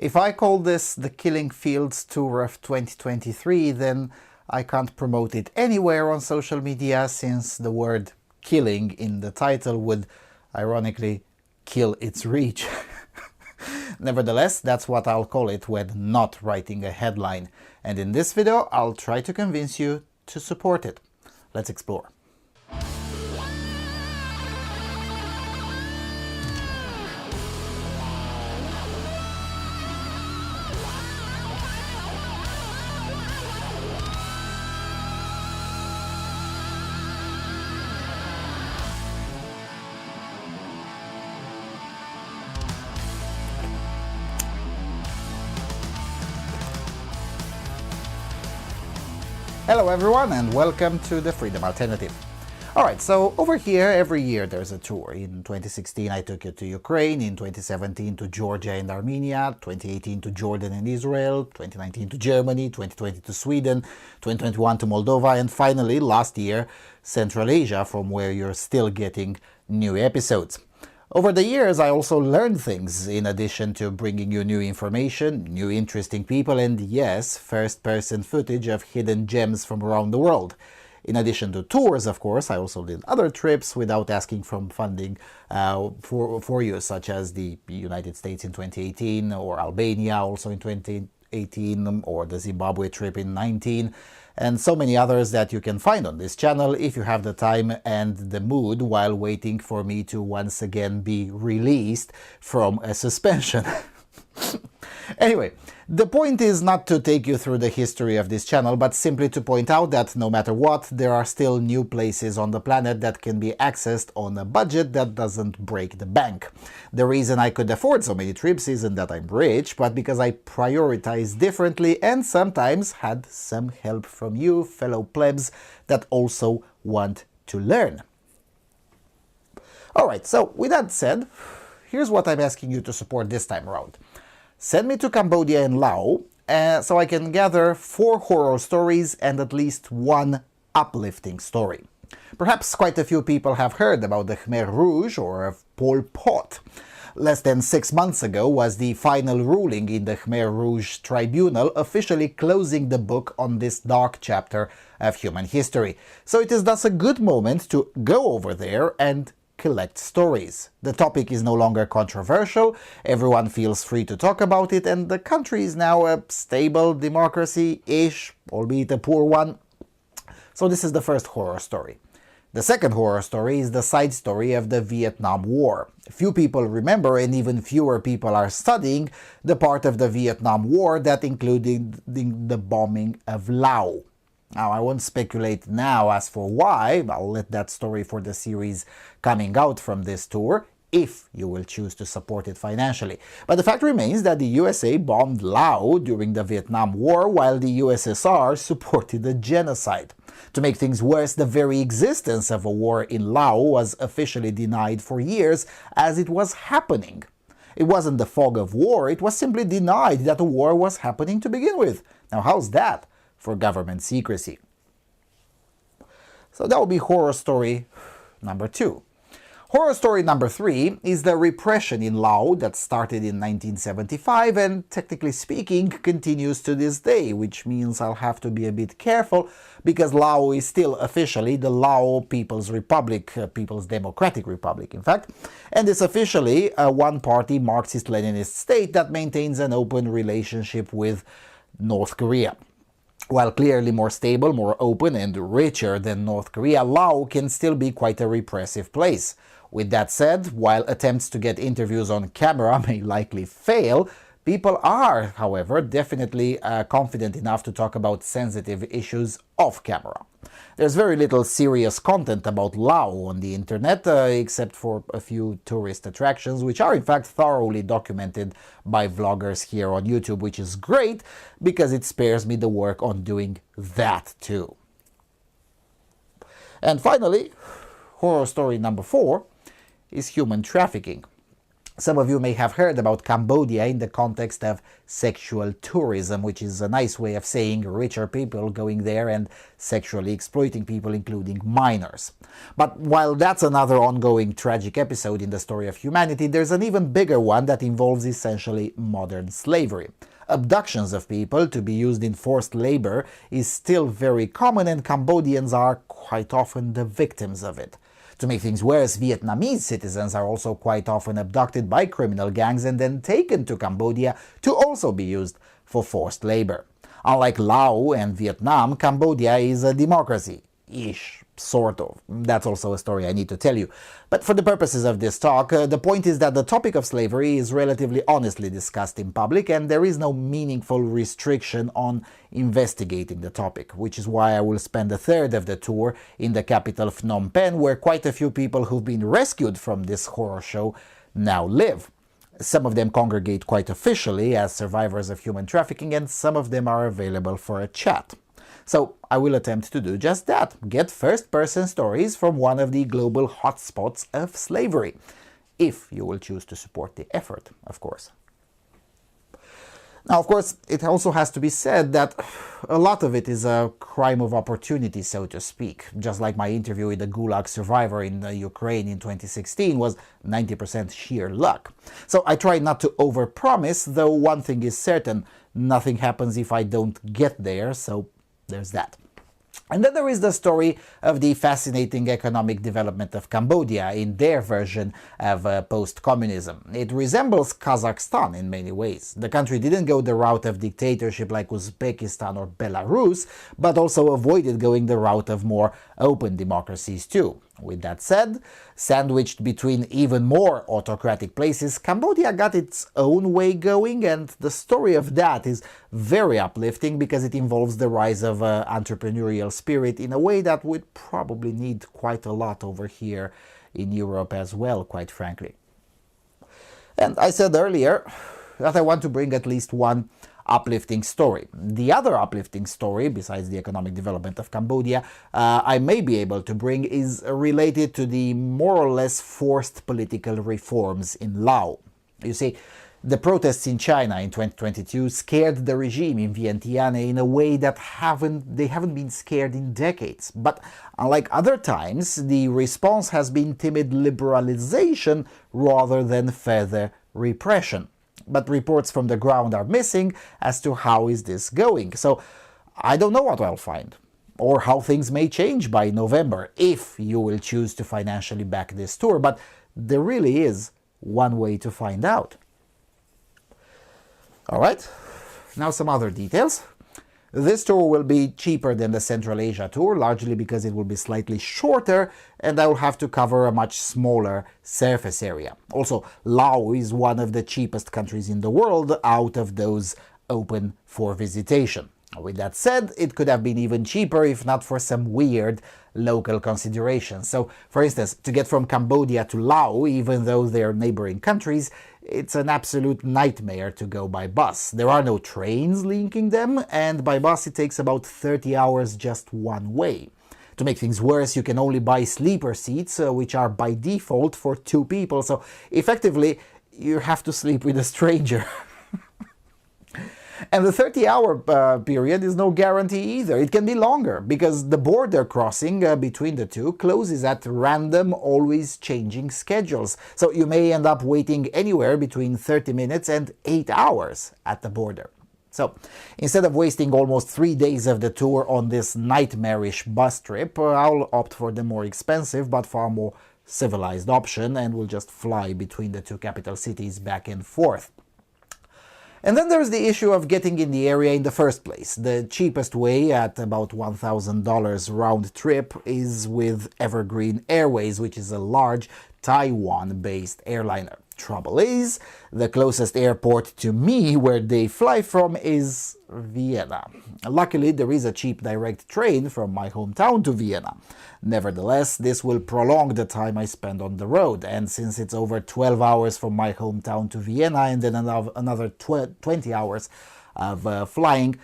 If I call this the Killing Fields Tour of 2023, then I can't promote it anywhere on social media, since the word killing in the title would, ironically, kill its reach. Nevertheless, that's what I'll call it when not writing a headline. And in this video, I'll try to convince you to support it. Let's explore. Hello everyone and welcome to the Freedom Alternative. Alright, so over here every year there's a tour. In 2016 I took it to Ukraine, in 2017 to Georgia and Armenia, 2018 to Jordan and Israel, 2019 to Germany, 2020 to Sweden, 2021 to Moldova, and finally last year Central Asia, from where you're still getting new episodes. Over the years, I also learned things, in addition to bringing you new information, new interesting people, and yes, first-person footage of hidden gems from around the world. In addition to tours, of course, I also did other trips without asking for funding for you, such as the United States in 2018, or Albania also in 2018, or the Zimbabwe trip in 2019. And so many others that you can find on this channel if you have the time and the mood while waiting for me to once again be released from a suspension. Anyway, the point is not to take you through the history of this channel, but simply to point out that no matter what, there are still new places on the planet that can be accessed on a budget that doesn't break the bank. The reason I could afford so many trips isn't that I'm rich, but because I prioritize differently and sometimes had some help from you, fellow plebs, that also want to learn. Alright, so with that said, here's what I'm asking you to support this time around. Send me to Cambodia and Laos so I can gather 4 horror stories and at least 1 uplifting story. Perhaps quite a few people have heard about the Khmer Rouge or of Pol Pot. Less than 6 months ago was the final ruling in the Khmer Rouge tribunal, officially closing the book on this dark chapter of human history. So it is thus a good moment to go over there and collect stories. The topic is no longer controversial, everyone feels free to talk about it, and the country is now a stable democracy-ish, albeit a poor one. So this is the first horror story. The second horror story is the side story of the Vietnam War. Few people remember, and even fewer people are studying, the part of the Vietnam War that included the bombing of Laos. Now, I won't speculate now as for why. I'll let that story for the series coming out from this tour, if you will choose to support it financially. But the fact remains that the USA bombed Laos during the Vietnam War, while the USSR supported the genocide. To make things worse, the very existence of a war in Laos was officially denied for years as it was happening. It wasn't the fog of war, it was simply denied that a war was happening to begin with. Now, how's that for government secrecy? So that will be horror story number 2. Horror story number 3 is the repression in Laos that started in 1975 and, technically speaking, continues to this day, which means I'll have to be a bit careful because Laos is still officially the Lao People's Republic, People's Democratic Republic, in fact, and is officially a one-party Marxist-Leninist state that maintains an open relationship with North Korea. While clearly more stable, more open and richer than North Korea, Laos can still be quite a repressive place. With that said, while attempts to get interviews on camera may likely fail, people are, however, definitely confident enough to talk about sensitive issues off camera. There's very little serious content about Laos on the internet, except for a few tourist attractions, which are in fact thoroughly documented by vloggers here on YouTube, which is great because it spares me the work on doing that too. And finally, horror story number 4 is human trafficking. Some of you may have heard about Cambodia in the context of sexual tourism, which is a nice way of saying richer people going there and sexually exploiting people, including minors. But while that's another ongoing tragic episode in the story of humanity, there's an even bigger one that involves essentially modern slavery. Abductions of people to be used in forced labor is still very common, and Cambodians are quite often the victims of it. To make things worse, Vietnamese citizens are also quite often abducted by criminal gangs and then taken to Cambodia to also be used for forced labor. Unlike Laos and Vietnam, Cambodia is a democracy-ish, sort of. That's also a story I need to tell you. But for the purposes of this talk, the point is that the topic of slavery is relatively honestly discussed in public, and there is no meaningful restriction on investigating the topic, which is why I will spend a third of the tour in the capital Phnom Penh, where quite a few people who've been rescued from this horror show now live. Some of them congregate quite officially as survivors of human trafficking, and some of them are available for a chat. So I will attempt to do just that, get first-person stories from one of the global hotspots of slavery, if you will choose to support the effort, of course. Now, of course, it also has to be said that a lot of it is a crime of opportunity, so to speak. Just like my interview with a Gulag survivor in Ukraine in 2016 was 90% sheer luck. So I try not to overpromise, though one thing is certain, nothing happens if I don't get there, so there's that. And then there is the story of the fascinating economic development of Cambodia in their version of post-communism. It resembles Kazakhstan in many ways. The country didn't go the route of dictatorship like Uzbekistan or Belarus, but also avoided going the route of more open democracies too. With that said, sandwiched between even more autocratic places, Cambodia got its own way going, and the story of that is very uplifting because it involves the rise of entrepreneurial spirit in a way that would probably need quite a lot over here in Europe as well, quite frankly. And I said earlier that I want to bring at least one uplifting story. The other uplifting story, besides the economic development of Cambodia, I may be able to bring is related to the more or less forced political reforms in Laos. You see, the protests in China in 2022 scared the regime in Vientiane in a way that they haven't been scared in decades. But unlike other times, the response has been timid liberalization rather than further repression. But reports from the ground are missing as to how is this going. So I don't know what I'll find, or how things may change by November if you will choose to financially back this tour. But there really is one way to find out. Alright, now some other details. This tour will be cheaper than the Central Asia tour, largely because it will be slightly shorter and I will have to cover a much smaller surface area. Also, Laos is one of the cheapest countries in the world out of those open for visitation. With that said, it could have been even cheaper if not for some weird local considerations. So, for instance, to get from Cambodia to Laos, even though they're neighboring countries, it's an absolute nightmare to go by bus. There are no trains linking them, and by bus it takes about 30 hours just one way. To make things worse, you can only buy sleeper seats, which are by default for 2 people, so effectively you have to sleep with a stranger. And the 30-hour period is no guarantee either. It can be longer, because the border crossing between the two closes at random, always changing schedules. So you may end up waiting anywhere between 30 minutes and 8 hours at the border. So instead of wasting almost 3 days of the tour on this nightmarish bus trip, I'll opt for the more expensive but far more civilized option and will just fly between the two capital cities back and forth. And then there's the issue of getting in the area in the first place. The cheapest way, at about $1,000 round trip, is with Evergreen Airways, which is a large Taiwan-based airliner. Trouble is, the closest airport to me where they fly from is Vienna. Luckily, there is a cheap direct train from my hometown to Vienna. Nevertheless, this will prolong the time I spend on the road, and since it's over 12 hours from my hometown to Vienna and then another 20 hours of flying,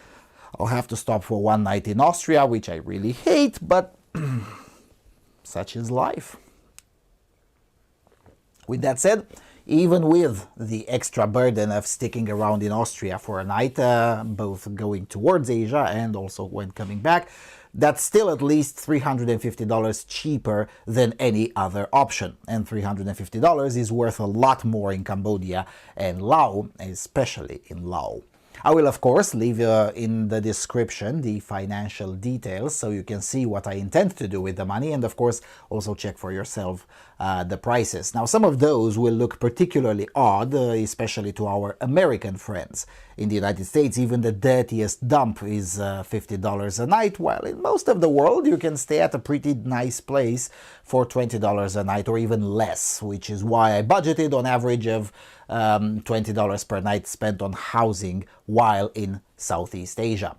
I'll have to stop for one night in Austria, which I really hate, but such is life. With that said, even with the extra burden of sticking around in Austria for a night, both going towards Asia and also when coming back, that's still at least $350 cheaper than any other option. And $350 is worth a lot more in Cambodia and Laos, especially in Laos. I will, of course, leave in the description the financial details so you can see what I intend to do with the money, and of course also check for yourself the prices. Now, some of those will look particularly odd, especially to our American friends. In the United States, even the dirtiest dump is $50 a night, while in most of the world you can stay at a pretty nice place for $20 a night or even less, which is why I budgeted on average of $20 per night spent on housing while in Southeast Asia.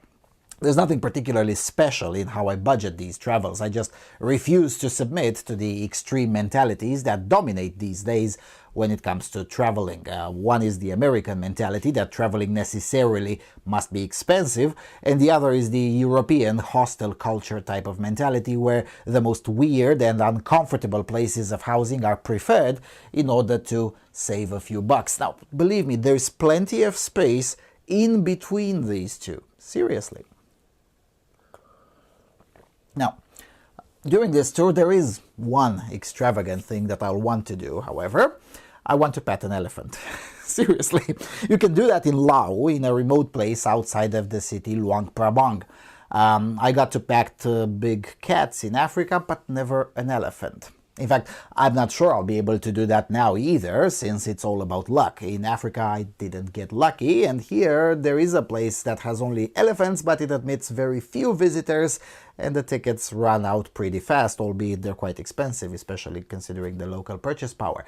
There's nothing particularly special in how I budget these travels. I just refuse to submit to the extreme mentalities that dominate these days when it comes to traveling. One is the American mentality that traveling necessarily must be expensive, and the other is the European hostel culture type of mentality where the most weird and uncomfortable places of housing are preferred in order to save a few bucks. Now, believe me, there's plenty of space in between these two. Seriously. Now, during this tour, there is one extravagant thing that I'll want to do, however. I want to pet an elephant. Seriously. You can do that in Laos, in a remote place outside of the city Luang Prabang. I got to pet big cats in Africa, but never an elephant. In fact, I'm not sure I'll be able to do that now either, since it's all about luck. In Africa, I didn't get lucky, and here there is a place that has only elephants, but it admits very few visitors, and the tickets run out pretty fast, albeit they're quite expensive, especially considering the local purchase power.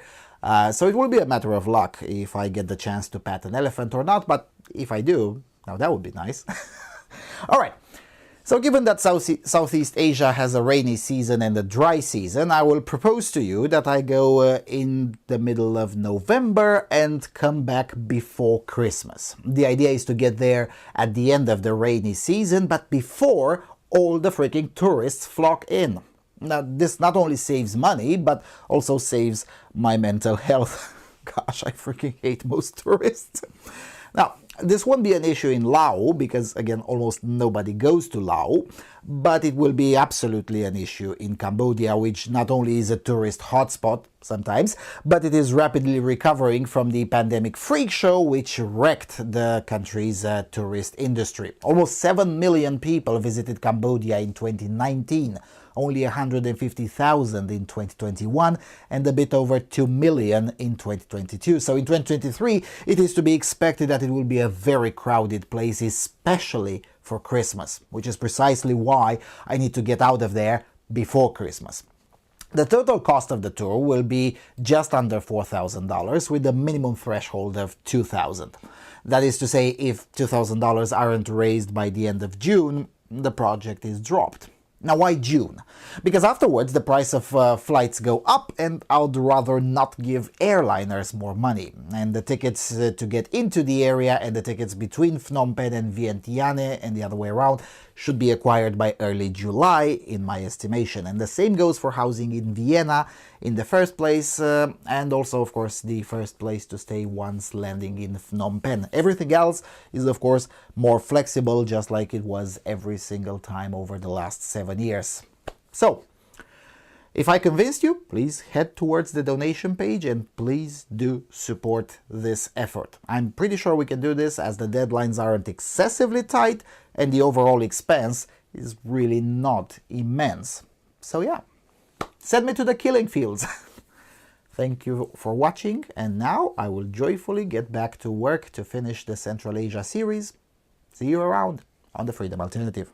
So it will be a matter of luck if I get the chance to pet an elephant or not, but if I do, now that would be nice. All right. So given that Southeast Asia has a rainy season and a dry season, I will propose to you that I go in the middle of November and come back before Christmas. The idea is to get there at the end of the rainy season, but before all the freaking tourists flock in. Now, this not only saves money, but also saves my mental health. Gosh, I freaking hate most tourists. Now, this won't be an issue in Laos because, again, almost nobody goes to Laos, but it will be absolutely an issue in Cambodia, which not only is a tourist hotspot sometimes, but it is rapidly recovering from the pandemic freak show which wrecked the country's tourist industry. Almost 7 million people visited Cambodia in 2019. Only 150,000 in 2021 and a bit over 2 million in 2022. So in 2023, it is to be expected that it will be a very crowded place, especially for Christmas, which is precisely why I need to get out of there before Christmas. The total cost of the tour will be just under $4,000 with a minimum threshold of $2,000. That is to say, if $2,000 aren't raised by the end of June, the project is dropped. Now, why June? Because afterwards the price of flights go up and I'd rather not give airliners more money. And the tickets to get into the area and the tickets between Phnom Penh and Vientiane and the other way around should be acquired by early July, in my estimation. And the same goes for housing in Vienna in the first place, and also, of course, the first place to stay once landing in Phnom Penh. Everything else is, of course, more flexible, just like it was every single time over the last 7 years. So, if I convinced you, please head towards the donation page and please do support this effort. I'm pretty sure we can do this as the deadlines aren't excessively tight and the overall expense is really not immense. So yeah, send me to the killing fields. Thank you for watching, and now I will joyfully get back to work to finish the Central Asia series. See you around on the Freedom Alternative.